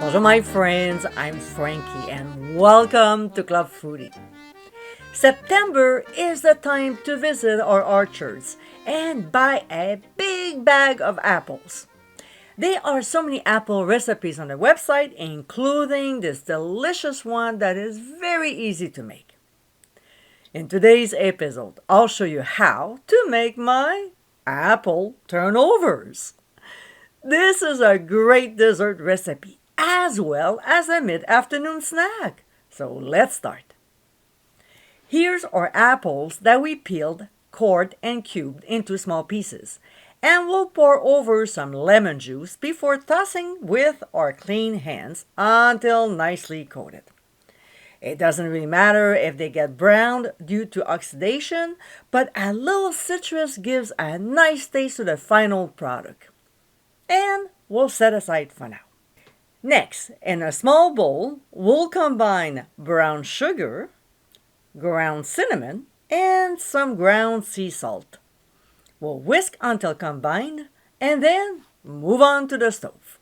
Bonjour, my friends. I'm Frankie, and welcome to Club Foodie. September is the time to visit our orchards and buy a big bag of apples. There are so many apple recipes on the website, including this delicious one that is very easy to make. In today's episode, I'll show you how to make my apple turnovers. This is a great dessert recipe as well as a mid-afternoon snack. So let's start. Here's our apples that we peeled, cored, and cubed into small pieces. And we'll pour over some lemon juice before tossing with our clean hands until nicely coated. It doesn't really matter if they get browned due to oxidation, but a little citrus gives a nice taste to the final product. And we'll set aside for now. Next, in a small bowl, we'll combine brown sugar, ground cinnamon, and some ground sea salt. We'll whisk until combined and then move on to the stove.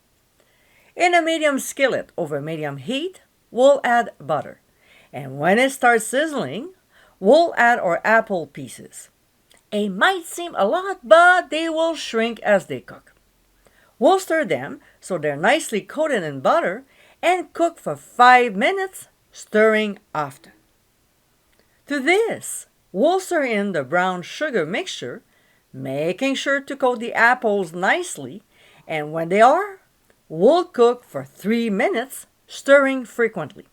In a medium skillet over medium heat, we'll add butter. And when it starts sizzling, we'll add our apple pieces. It might seem a lot, but they will shrink as they cook. We'll stir them so they're nicely coated in butter and cook for 5 minutes, stirring often. To this, we'll stir in the brown sugar mixture, making sure to coat the apples nicely, and when they are, we'll cook for 3 minutes, stirring frequently.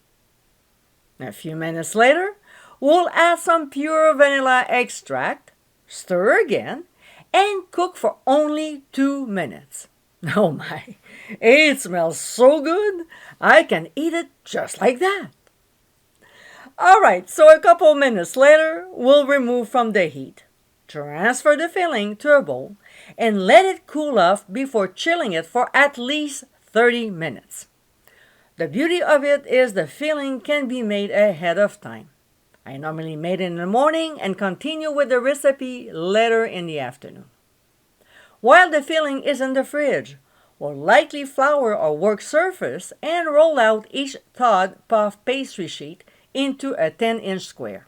A few minutes later, we'll add some pure vanilla extract, stir again, and cook for only 2 minutes. Oh my, it smells so good, I can eat it just like that. Alright, so a couple minutes later, we'll remove from the heat. Transfer the filling to a bowl and let it cool off before chilling it for at least 30 minutes. The beauty of it is the filling can be made ahead of time. I normally made it in the morning and continue with the recipe later in the afternoon. While the filling is in the fridge, we'll lightly flour our work surface and roll out each thawed puff pastry sheet into a 10-inch square.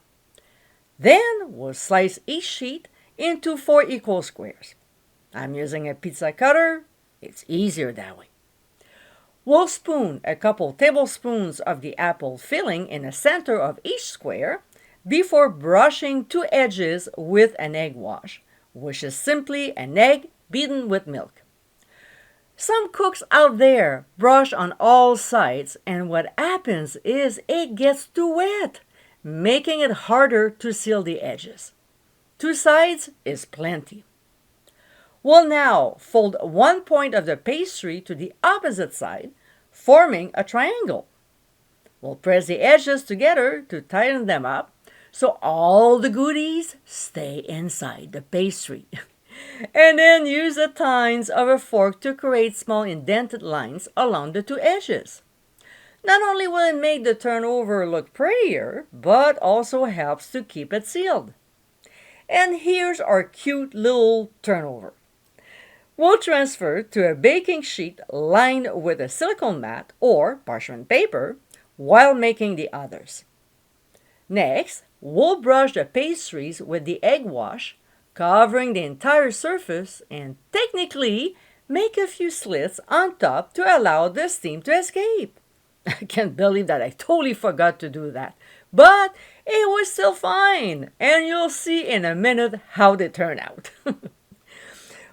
Then we'll slice each sheet into 4 equal squares. I'm using a pizza cutter. It's easier that way. We'll spoon a couple tablespoons of the apple filling in the center of each square before brushing 2 edges with an egg wash, which is simply an egg beaten with milk. Some cooks out there brush on all sides, and what happens is it gets too wet, making it harder to seal the edges. 2 sides is plenty. We'll now fold one point of the pastry to the opposite side, forming a triangle. We'll press the edges together to tighten them up so all the goodies stay inside the pastry. And then use the tines of a fork to create small indented lines along the 2 edges. Not only will it make the turnover look prettier, but also helps to keep it sealed. And here's our cute little turnover. We'll transfer to a baking sheet lined with a silicone mat or parchment paper while making the others. Next, we'll brush the pastries with the egg wash, covering the entire surface, and technically make a few slits on top to allow the steam to escape. I can't believe that I totally forgot to do that, but it was still fine, and you'll see in a minute how they turn out.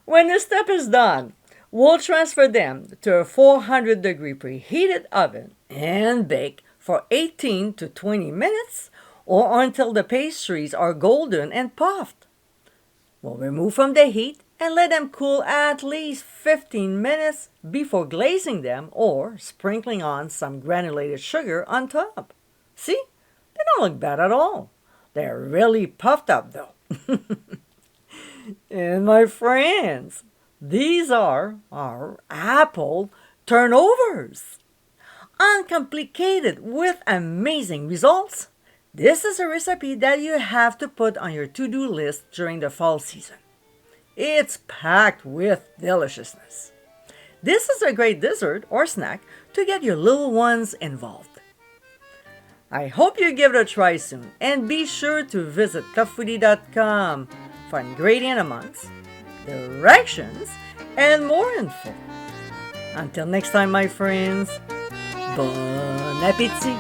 When this step is done, we'll transfer them to a 400-degree preheated oven and bake for 18 to 20 minutes or until the pastries are golden and puffed. We'll remove from the heat and let them cool at least 15 minutes before glazing them or sprinkling on some granulated sugar on top. See? They don't look bad at all. They're really puffed up though. And my friends, these are our apple turnovers. Uncomplicated with amazing results. This is a recipe that you have to put on your to-do list during the fall season. It's packed with deliciousness. This is a great dessert or snack to get your little ones involved. I hope you give it a try soon, and be sure to visit clubfoodie.com for ingredient amounts, directions, and more info. Until next time, my friends, bon appétit!